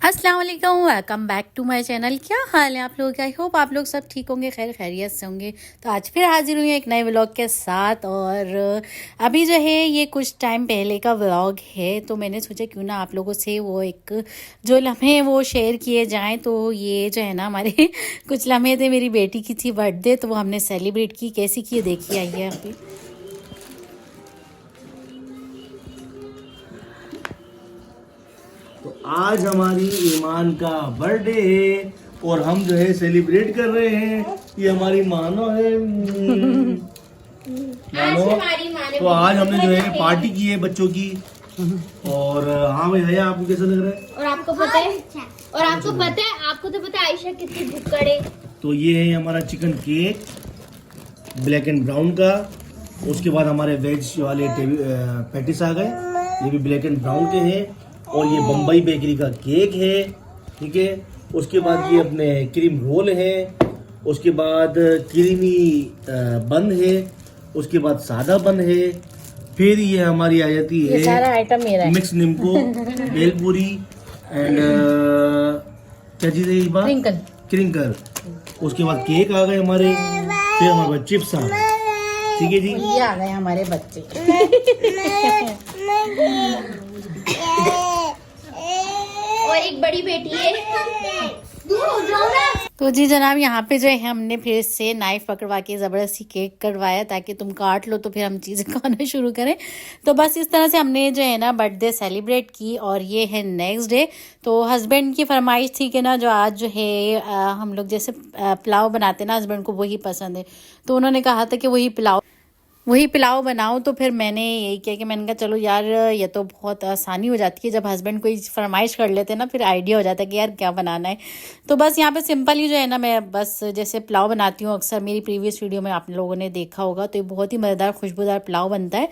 अस्सलाम वालेकुम, welcome back to my channel. क्या हाल है आप लोगों के? आई होप आप लोग सब ठीक होंगे, खैर खैरियत से होंगे। तो आज फिर हाजिर हुई हूँ एक नए व्लॉग के साथ। और अभी जो है ये कुछ टाइम पहले का व्लॉग है, तो मैंने सोचा क्यों ना आप लोगों से वो एक जो लम्हे वो शेयर किए जाएं। तो ये जो है ना हमारे कुछ लम्हे थे, मेरी बेटी की थी बर्थडे, तो वो हमने सेलिब्रेट की। कैसी की देखिए, आइए यहाँ पे। तो आज हमारी ईमान का बर्थडे है और हम जो है सेलिब्रेट कर रहे हैं। ये हमारी मानो है। मानो, तो आज हमने जो है पार्टी की है बच्चों की। और हाँ भाई भैया, आपको कैसा लग रहा है? और आपको पता है, आपको तो पता है आयशा कितनी भुक्कड़ है। तो ये है हमारा chicken cake black and brown का। उसके बाद हमारे वेज वाले पैटिस आ गए, ये भी ब्लैक एंड ब्राउन के हैं। और ये बम्बई बेकरी का केक है, ठीक है। उसके बाद ये अपने क्रीम रोल है। उसके बाद क्रीमी बन है। उसके बाद सादा बन है। फिर ये हमारी आ जाती है सारा आइटम मेरा है। मिक्स निम्को, भेलपुरी एंड क्या चीज है इस बार? क्रिंकल। उसके बाद केक आ गए हमारे। फिर हमारे पास चिप्स आ गए, ठीक है जी। ये आ गए हमारे बच्चे। और एक बड़ी बेटी है। तो जी जनाब, यहाँ पे जो है हमने फिर से नाइफ पकड़वा के ज़बरदस्ती केक कटवाया ताकि तुम काट लो तो फिर हम चीज़ें खाना शुरू करें। तो बस इस तरह से हमने जो है ना बर्थडे सेलिब्रेट की। और ये है नेक्स्ट डे। तो हस्बैंड की फरमाइश थी कि ना जो आज जो है हम लोग जैसे पुलाव बनाते ना, हस्बैंड को वही पसंद है। तो उन्होंने कहा था कि वही पुलाव बनाओ। तो फिर मैंने यही किया कि मैंने कहा चलो यार, ये तो बहुत आसानी हो जाती है जब हस्बैंड कोई फरमाइश कर लेते हैं ना, फिर आइडिया हो जाता है कि यार क्या बनाना है। तो बस यहाँ पे सिंपल ही जो है ना, मैं बस जैसे पुलाव बनाती हूँ अक्सर, मेरी प्रीवियस वीडियो में आप लोगों ने देखा होगा। तो ये बहुत ही मज़ेदार खुशबूदार पुलाव बनता है।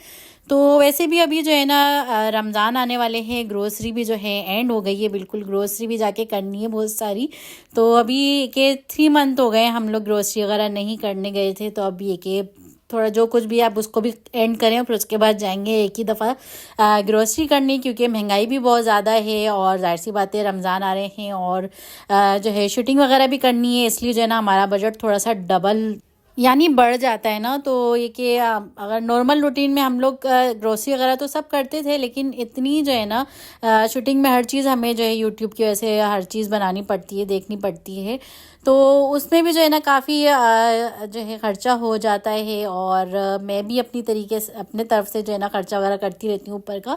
तो वैसे भी अभी जो है ना रमज़ान आने वाले हैं, ग्रोसरी भी जो है एंड हो गई है बिल्कुल। ग्रोसरी भी जाके करनी है बहुत सारी। तो अभी के 3 मंथ हो गए हम लोग ग्रोसरी वगैरह नहीं करने गए थे। तो अभी एक थोड़ा जो कुछ भी आप उसको भी एंड करें, फिर उसके बाद जाएंगे एक ही दफ़ा ग्रोसरी करनी, क्योंकि महंगाई भी बहुत ज़्यादा है। और जाहिर सी बात है रमज़ान आ रहे हैं और जो है शूटिंग वगैरह भी करनी है, इसलिए जो है ना हमारा बजट थोड़ा सा डबल यानी बढ़ जाता है ना। तो ये कि अगर नॉर्मल रूटीन में हम लोग ग्रोसरी वगैरह तो सब करते थे, लेकिन इतनी जो है ना शूटिंग में हर चीज़ हमें जो है यूट्यूब की वजह से हर चीज़ बनानी पड़ती है, देखनी पड़ती है। तो उसमें भी जो है ना काफ़ी जो है ख़र्चा हो जाता है। और मैं भी अपनी तरीके से अपने तरफ से जो है ना ख़र्चा वगैरह करती रहती हूँ ऊपर का।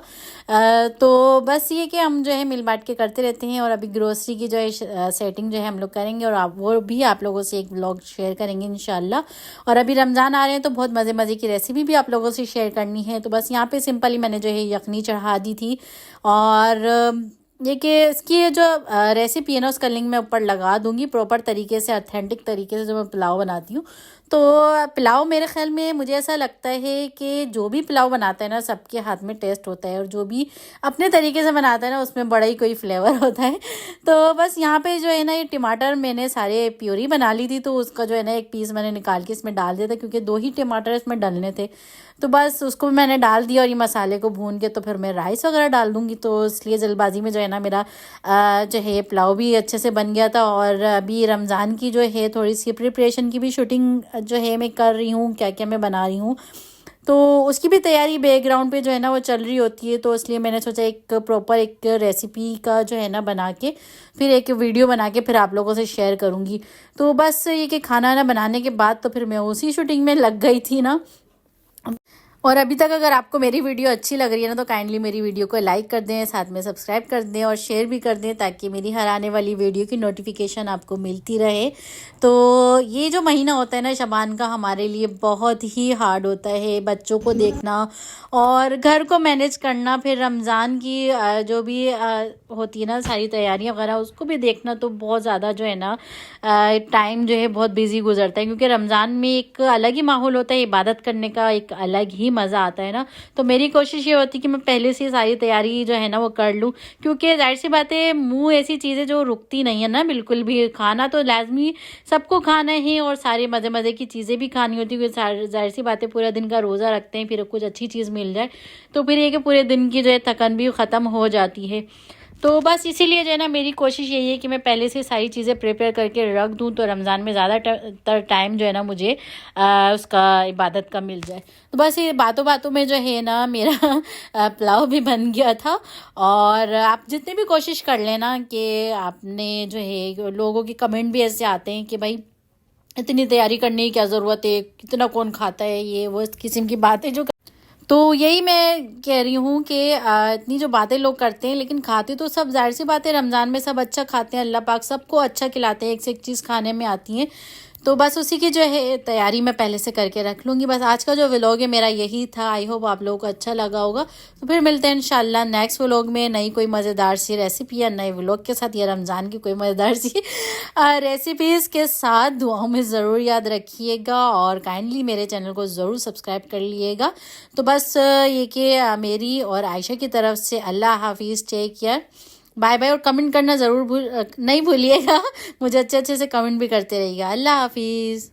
तो बस ये कि हम जो है मिल बांट के करते रहते हैं। और अभी ग्रोसरी की जो है सेटिंग जो है हम लोग करेंगे, और वो भी आप लोगों से एक व्लॉग शेयर करेंगे इंशाल्लाह। और अभी रमज़ान आ रहे हैं तो बहुत मज़े मज़े की रेसिपी भी आप लोगों से शेयर करनी है। तो बस यहाँ पे सिंपली मैंने जो है यखनी चढ़ा दी थी। और ये कि इसकी जो रेसिपी है ना उसका लिंक मैं ऊपर लगा दूंगी, प्रॉपर तरीके से ऑथेंटिक तरीके से जो मैं पुलाव बनाती हूँ। तो पुलाव मेरे ख्याल में मुझे ऐसा लगता है कि जो भी पुलाव बनाता है ना सबके हाथ में टेस्ट होता है, और जो भी अपने तरीके से बनाता है ना उसमें बड़ा ही कोई फ्लेवर होता है। तो बस यहाँ पे जो है ना ये टमाटर मैंने सारे प्योरी बना ली थी, तो उसका जो है ना एक पीस मैंने निकाल के इसमें डाल दिया था, क्योंकि 2 ही टमाटर इसमें डलने थे। तो बस उसको मैंने डाल दिया, और ये मसाले को भून के तो फिर मैं राइस वगैरह डाल दूँगी। तो इसलिए जल्दबाजी में जो है ना मेरा जो है पुलाव भी अच्छे से बन गया था। और अभी रमज़ान की जो है थोड़ी सी प्रिपरेशन की भी शूटिंग जो है मैं कर रही हूँ, क्या क्या मैं बना रही हूँ, तो उसकी भी तैयारी बैकग्राउंड पे जो है ना वो चल रही होती है। तो इसलिए मैंने सोचा एक प्रॉपर एक रेसिपी का जो है ना बना के फिर एक वीडियो बना के फिर आप लोगों से शेयर करूँगी। तो बस ये कि खाना ना बनाने के बाद तो फिर मैं उसी शूटिंग में लग गई थी ना। और अभी तक अगर आपको मेरी वीडियो अच्छी लग रही है ना तो काइंडली मेरी वीडियो को लाइक कर दें, साथ में सब्सक्राइब कर दें और शेयर भी कर दें, ताकि मेरी हर आने वाली वीडियो की नोटिफिकेशन आपको मिलती रहे। तो ये जो महीना होता है ना शबान का, हमारे लिए बहुत ही हार्ड होता है। बच्चों को देखना और घर को मैनेज करना, फिर रमज़ान की जो भी होती है ना सारी तैयारियाँ वगैरह उसको भी देखना, तो बहुत ज़्यादा जो है ना टाइम जो है बहुत बिजी गुजरता है। क्योंकि रमज़ान में एक अलग ही माहौल होता है, इबादत करने का एक अलग ही मज़ा आता है ना। तो मेरी कोशिश ये होती है कि मैं पहले से सारी तैयारी जो है ना वो कर लूँ, क्योंकि जाहिर सी बात है मुँह ऐसी चीज़ है जो रुकती नहीं है ना बिल्कुल भी। खाना तो लाजमी सबको खाना है, और सारे मज़े मज़े की चीज़ें भी खानी होती है, क्योंकि जाहिर सी बात है पूरा दिन का रोज़ा रखते हैं, फिर कुछ अच्छी चीज़ मिल जाए तो फिर ये कि पूरे दिन की जो है थकन भी ख़त्म हो जाती है। तो बस इसीलिए जो है ना मेरी कोशिश यही है कि मैं पहले से सारी चीज़ें प्रिपेयर करके रख दूं, तो रमज़ान में ज़्यादातर टाइम जो है ना मुझे उसका इबादत का मिल जाए। तो बस ये बातों बातों में जो है ना मेरा पुलाव भी बन गया था। और आप जितनी भी कोशिश कर लेना कि आपने जो है, लोगों के कमेंट भी ऐसे आते हैं कि भाई इतनी तैयारी करने की क्या ज़रूरत है, कितना कौन खाता है, ये वो इस किस्म की बातें जो, तो यही मैं कह रही हूँ कि इतनी जो बातें लोग करते हैं, लेकिन खाते तो सब, जाहिर सी बात है रमज़ान में सब अच्छा खाते हैं, अल्लाह पाक सबको अच्छा खिलाते हैं, एक से एक चीज़ खाने में आती है। तो बस उसी की जो है तैयारी मैं पहले से करके रख लूँगी। बस आज का जो व्लॉग है मेरा यही था। आई होप आप लोगों को अच्छा लगा होगा। तो फिर मिलते हैं इंशाल्लाह नेक्स्ट व्लॉग में नई कोई मज़ेदार सी रेसिपी या नए व्लॉग के साथ, या रमज़ान की कोई मज़ेदार सी रेसिपीज़ के साथ। दुआओं में ज़रूर याद रखिएगा और काइंडली मेरे चैनल को ज़रूर सब्सक्राइब कर लिएगा। तो बस ये कि मेरी और आयशा की तरफ से अल्लाह हाफिज़, टेक केयर, बाय बाय। और कमेंट करना ज़रूर नहीं भूलिएगा, मुझे अच्छे अच्छे से कमेंट भी करते रहिएगा। अल्लाह हाफिज़।